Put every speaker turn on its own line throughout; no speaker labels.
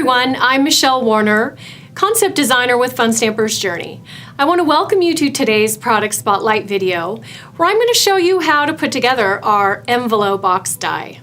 everyone, I'm Michelle Woerner, concept designer with Fun Stamper's Journey. I want to welcome you to today's product spotlight video, where I'm going to show you how to put together our Envelo-Box die.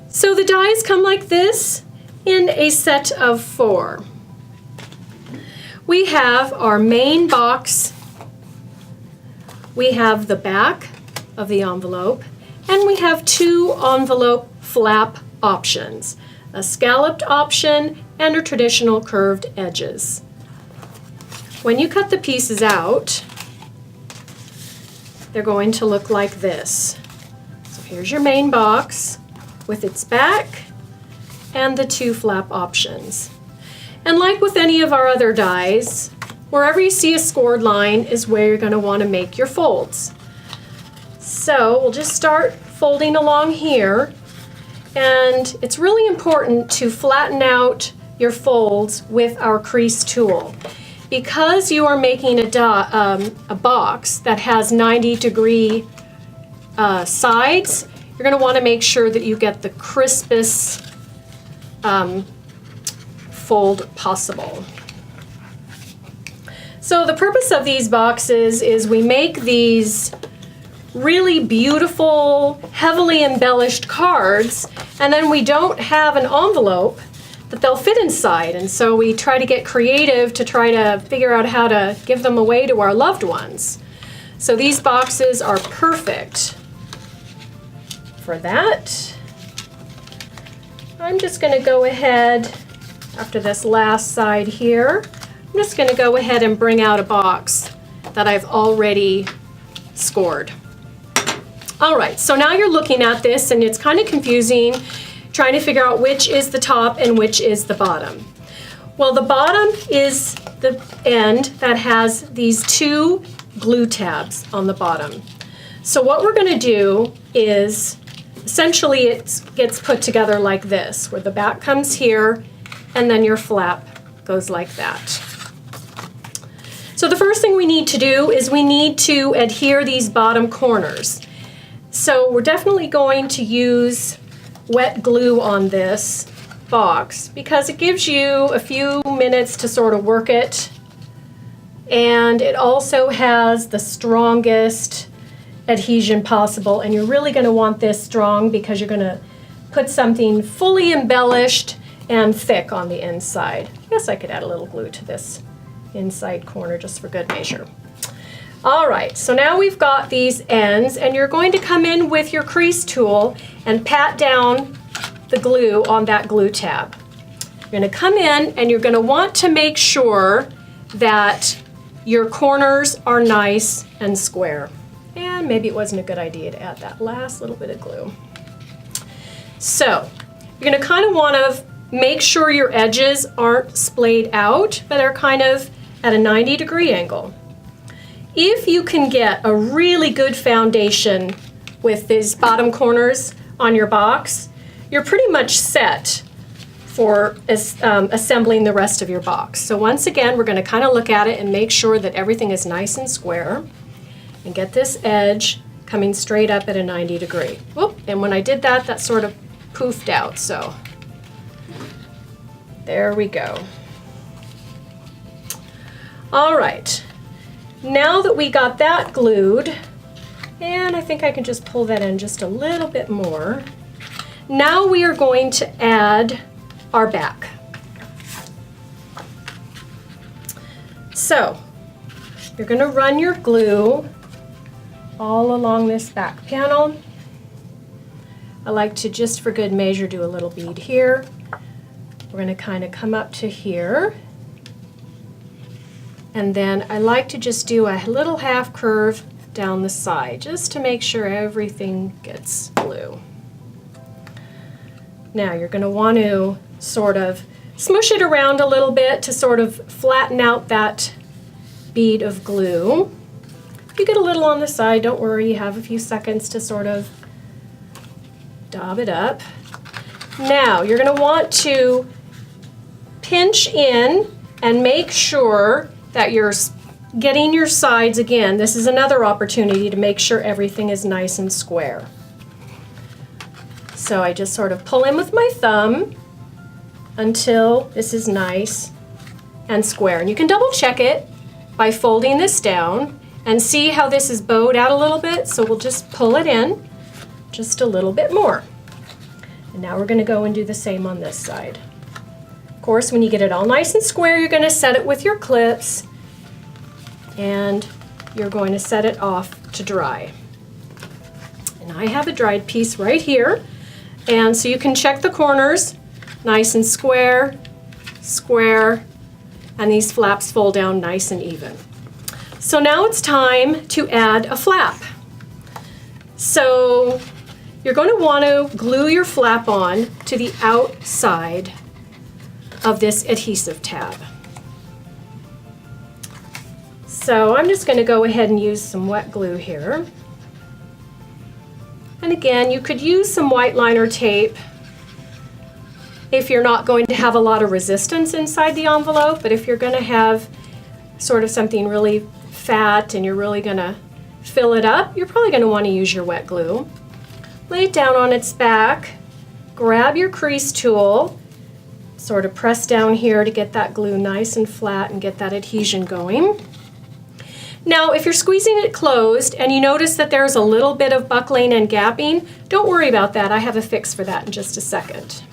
So the dies come like this in a set of 4. We have our main box, we have the back of the envelope, and we have 2 envelope flap options, a scalloped option and a traditional curved edges. When you cut the pieces out, they're going to look like this. So here's your main box with its back and the 2 flap options. And like with any of our other dies, wherever you see a scored line is where you're going to want to make your folds. So we'll just start folding along here. And it's really important to flatten out your folds with our crease tool. Because you are making a box that has 90-degree sides, you're going to want to make sure that you get the crispest fold possible. So the purpose of these boxes is we make these really beautiful, heavily embellished cards, and then we don't have an envelope that they'll fit inside, and so we try to get creative to try to figure out how to give them away to our loved ones. So these boxes are perfect for that. I'm just going to go ahead, after this last side here, I'm just going to go ahead and bring out a box that I've already scored. All right, so now you're looking at this and it's kind of confusing trying to figure out which is the top and which is the bottom. Well, the bottom is the end that has these 2 glue tabs on the bottom. So what we're going to do is essentially it gets put together like this, where the back comes here and then your flap goes like that. So the first thing we need to do is we need to adhere these bottom corners. So we're definitely going to use wet glue on this box because it gives you a few minutes to sort of work it, and it also has the strongest adhesion possible, and you're really going to want this strong because you're going to put something fully embellished and thick on the inside. I guess I could add a little glue to this inside corner just for good measure. All right, so now we've got these ends, and you're going to come in with your crease tool and pat down the glue on that glue tab. You're going to come in and you're going to want to make sure that your corners are nice and square. And maybe it wasn't a good idea to add that last little bit of glue. So you're going to kind of want to make sure your edges aren't splayed out, but are kind of at a 90-degree angle. If you can get a really good foundation with these bottom corners on your box, you're pretty much set for assembling the rest of your box. So once again, we're going to kind of look at it and make sure that everything is nice and square, and get this edge coming straight up at a 90-degree. Whoop, and when I did that, that sort of poofed out, so there we go. All right. Now that we got that glued, and I think I can just pull that in just a little bit more, now we are going to add our back. So you're going to run your glue all along this back panel. I like to, just for good measure, do a little bead here. We're going to kind of come up to here. And then I like to just do a little half curve down the side just to make sure everything gets glue. Now you're going to want to sort of smush it around a little bit to sort of flatten out that bead of glue. If you get a little on the side, don't worry, you have a few seconds to sort of dab it up. Now you're going to want to pinch in and make sure that you're getting your sides again. This is another opportunity to make sure everything is nice and square. So I just sort of pull in with my thumb until this is nice and square. And you can double check it by folding this down and see how this is bowed out a little bit. So we'll just pull it in just a little bit more. And now we're going to go and do the same on this side. Of course, when you get it all nice and square, you're going to set it with your clips and you're going to set it off to dry. And I have a dried piece right here. And so you can check the corners, nice and square, square, and these flaps fold down nice and even. So now it's time to add a flap. So you're going to want to glue your flap on to the outside of this adhesive tab. So I'm just going to go ahead and use some wet glue here. And again, you could use some white liner tape if you're not going to have a lot of resistance inside the envelope, but if you're going to have sort of something really fat and you're really going to fill it up, you're probably going to want to use your wet glue. Lay it down on its back, grab your crease tool, sort of press down here to get that glue nice and flat and get that adhesion going. Now, if you're squeezing it closed and you notice that there's a little bit of buckling and gapping, don't worry about that. I have a fix for that in just a second.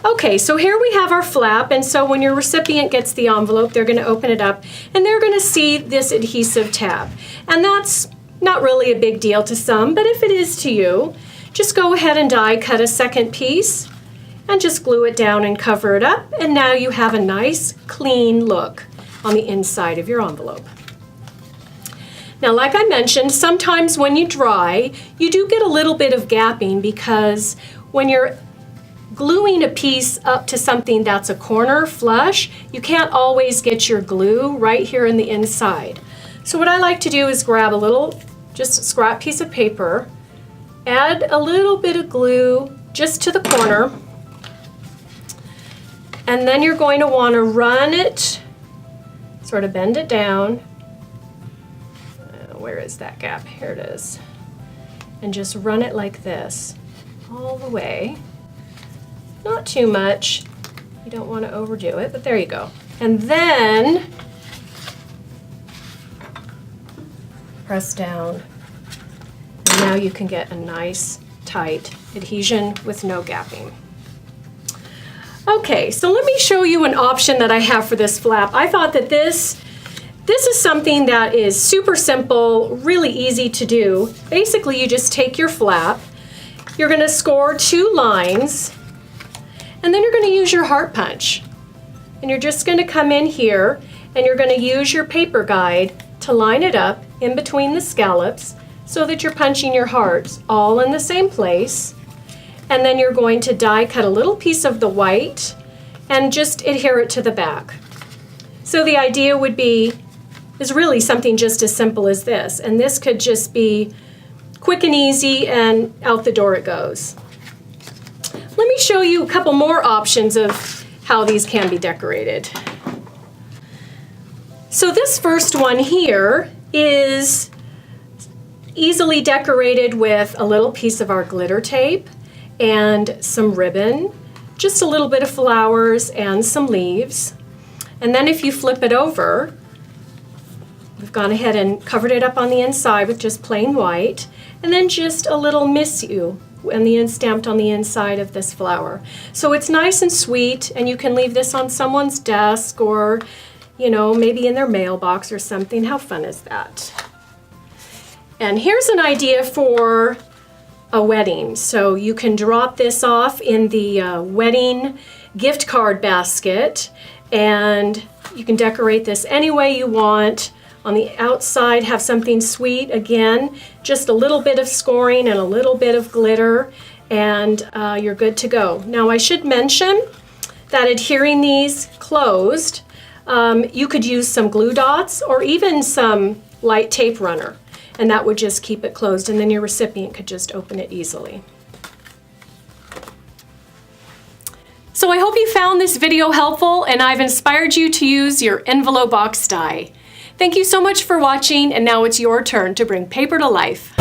Okay, so here we have our flap, and so when your recipient gets the envelope, they're going to open it up and they're going to see this adhesive tab. And that's not really a big deal to some, but if it is to you, just go ahead and die cut a second piece and just glue it down and cover it up, and now you have a nice clean look on the inside of your envelope. Now, like I mentioned, sometimes when you dry, you do get a little bit of gapping because when you're gluing a piece up to something that's a corner flush, you can't always get your glue right here in the inside. So what I like to do is grab a little, just a scrap piece of paper, add a little bit of glue just to the corner, and then you're going to want to run it, sort of bend it down. Where is that gap? Here it is. And just run it like this all the way. Not too much. You don't want to overdo it, but there you go. And then press down. And now you can get a nice, tight adhesion with no gapping. Okay, so let me show you an option that I have for this flap. I thought that this is something that is super simple, really easy to do. Basically, you just take your flap, you're going to score 2 lines, and then you're going to use your heart punch. And you're just going to come in here and you're going to use your paper guide to line it up in between the scallops so that you're punching your hearts all in the same place. And then you're going to die cut a little piece of the white and just adhere it to the back. So the idea would be, is really something just as simple as this. And this could just be quick and easy and out the door it goes. Let me show you a couple more options of how these can be decorated. So this first one here is easily decorated with a little piece of our glitter tape and some ribbon, just a little bit of flowers and some leaves. And then if you flip it over, we've gone ahead and covered it up on the inside with just plain white, and then just a little "Miss You" and stamped on the inside of this flower. So it's nice and sweet, and you can leave this on someone's desk or, you know, maybe in their mailbox or something. How fun is that? And here's an idea for a wedding. So you can drop this off in the wedding gift card basket, and you can decorate this any way you want. On the outside, have something sweet. Again, just a little bit of scoring and a little bit of glitter, and you're good to go. Now, I should mention that adhering these closed, you could use some glue dots or even some light tape runner, and that would just keep it closed, and then your recipient could just open it easily. So I hope you found this video helpful, and I've inspired you to use your Envelo-Box die. Thank you so much for watching, and now it's your turn to bring paper to life.